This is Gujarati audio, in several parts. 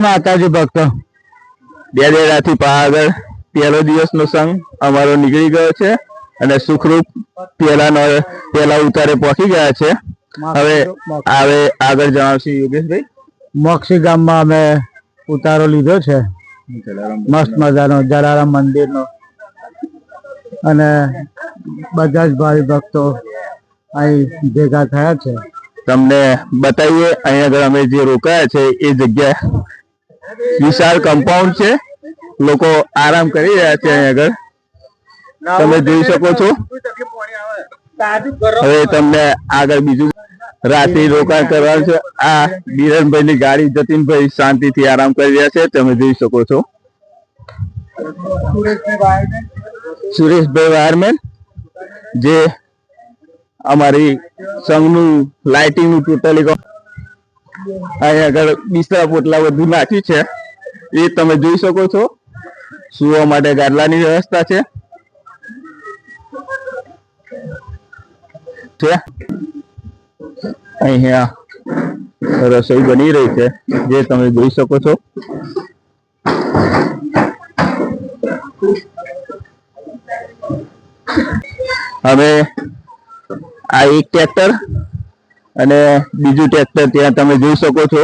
માતાજી ભક્તો બે દેરાથી પાવાગઢ પહેલો દિવસનો સંઘ અમારો નીકળી ગયો છે અને સુખરૂપ પહેલા ઉતારે પહોંચી ગયા છે। હવે આગળ જણાવશે યોગેશભાઈ। મોક્ષી ગામમાં અમે ઉતારો લીધો છે, મસ્ત મજાનો જલારામ મંદિરનો, અને બધા જ ભાવિ ભક્તો અહીં ભેગા થયા છે। તમને બતાવીએ અહીંયા આગળ અમે જે રોકાયા છે એ જગ્યા વિશાળ કમ્પાઉન્ડ છે, લોકો આરામ કરી રહ્યા છે। અહીંયા આગળ તમે જોઈ શકો છો। હવે તમને આગળ બીજું રાત્રિ રોકાણ કરવાનું છે। આ બીરનભાઈ ની ગાડી જતીનભાઈ શાંતિથી આરામ કરી રહ્યા છે, તમે જોઈ શકો છો। સુરેશભાઈ વાયરમેન જે અમારી સંઘનું લાઇટિંગનું ટોટલી અહીંયા આગળ બિસ્તરા પોટલા બધું નાખ્યું છે, એ તમે જોઈ શકો છો। સુવા માટે ગાદલાની વ્યવસ્થા છે। અહીંયા રસોઈ બની રહી છે, જે તમે જોઈ શકો છો। હવે આ એક ટ્રેક્ટર અને બીજું ટ્રેક્ટર ત્યાં તમે જોઈ શકો છો।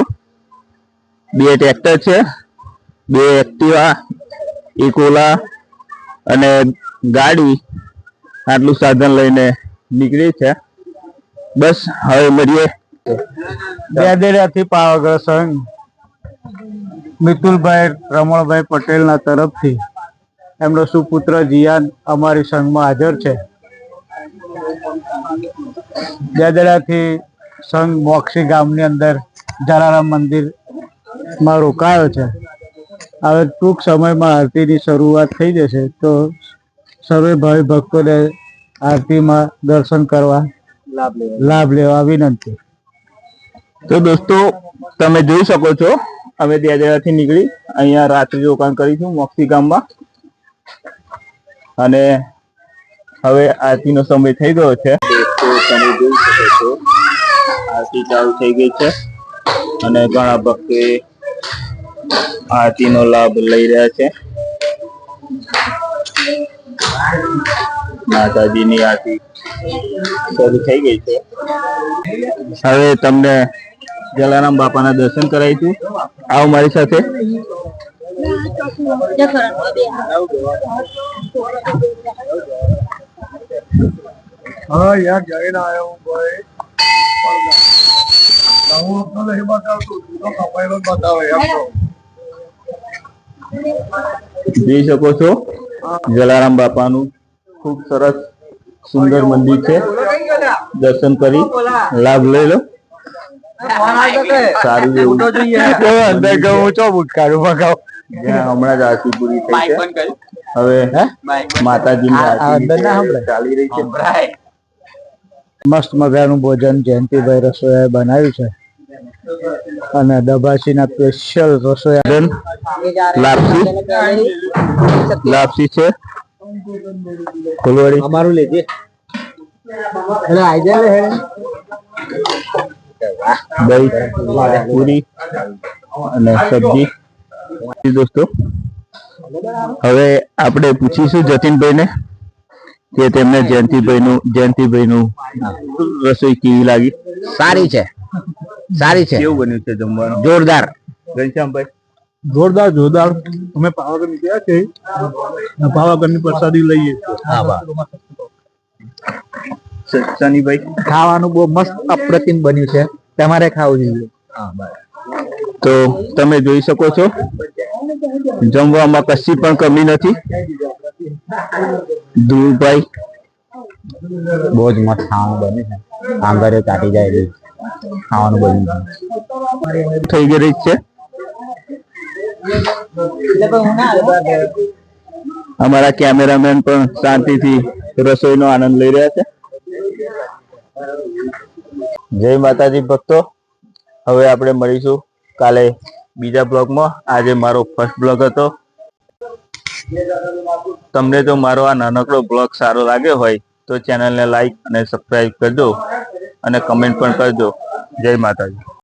બે ટ્રેક્ટર છે, બે એક્ટિવા, એક ઓલા અને ગાડી, આટલું સાધન લઈને નીકળી છે। બસ હવે મળીએ। બેદેરાથી પાવાગઢ સંઘ મિતુલભાઈ રમણભાઈ પટેલના તરફથી એમનો સુપુત્ર જીયાન અમારી સંઘમાં હાજર છે। બેદેરાથી સંઘ મોક્ષી ગામની અંદર જલારામ મંદિરમાં રોકાયો છે। હવે ટૂંક સમયમાં આરતીની શરૂઆત થઈ જશે, તો સર્વે ભાવિ ભક્તોને આરતીમાં દર્શન કરવા લાભ લેવા વિનંતી। તો દોસ્તો તમે જોઈ શકો છો, અમે બેદેરાથી નીકળી અહીંયા રાત્રિ રોકાણ કરીશું મોક્ષી ગામમાં, અને હવે આરતીનો સમય થઈ ગયો છે। તો તમે જોઈ શકો છો આરતી ચાલુ થઈ ગઈ છે અને ઘણા ભક્તો આરતીનો લાભ લઈ રહ્યા છે। માતાજીની આરતી શરૂ થઈ ગઈ છે। હવે તમને જલારામ બાપાના દર્શન કરાવીશું, આવો મારી સાથે। હા યાર જઈને આવ્યો હું ભાઈ, જોઈ શકો છો જલારામ બાપાનું ખૂબ સરસ સુંદર મંદિર છે, દર્શન કરી લાભ લઈ લો। સારું એવું હમણાં જ આરતી પૂરી થઈ છે, હવે માતાજીની આરતી ચાલી રહી છે। મસ્ત મજાનું ભોજન જયંતિભાઈ રસોઈયાએ બનાવ્યું છે, અને દબાસીના સ્પેશિયલ રસોઈયા લાપસી છે, ફુલવાડી અમારું લેજે દહીં, પૂરી અને સબ્જી। દોસ્તો હવે આપણે પૂછીશું જતીનભાઈ ને કે તેમને જયંતિભાઈનું રસોઈ કેવી લાગી। સારી છે, સારી છે। કેવું બન્યું છે જમવાનું? જોરદાર ઘનશ્યામભાઈ? જોરદાર। અમે પાવાગઢ નીકળ્યા છે, પાવાગઢની પ્રસાદી લઈએ। સનીભાઈ? ખાવાનું બહુ મસ્ત અપ્રતિમ બન્યું છે, તમારે ખાવું જોઈએ। તો તમે જોઈ શકો છો જમવામાં કશી પણ કમી નથી। ધ્રુવભાઈ? બહુ જ મસ્ત ખાવાનું બન્યું છે, આંગળીઓ ચાટી જાય એવું ખાવાનું બન્યું થઈ ગઈ છે। અમારા કેમેરામેન પણ શાંતિથી રસોઈનો આનંદ લઈ રહ્યા છે। જય માતાજી ભક્તો, હવે આપણે મળીશું કાલે બીજા બ્લોગમાં। આજે મારો ફર્સ્ટ બ્લોગ હતો। તમને જો મારો આ નાનકડો બ્લોગ સારો લાગ્યો હોય તો ચેનલને લાઈક અને સબસ્ક્રાઈબ કરજો અને કમેન્ટ પણ કરજો। જય માતાજી।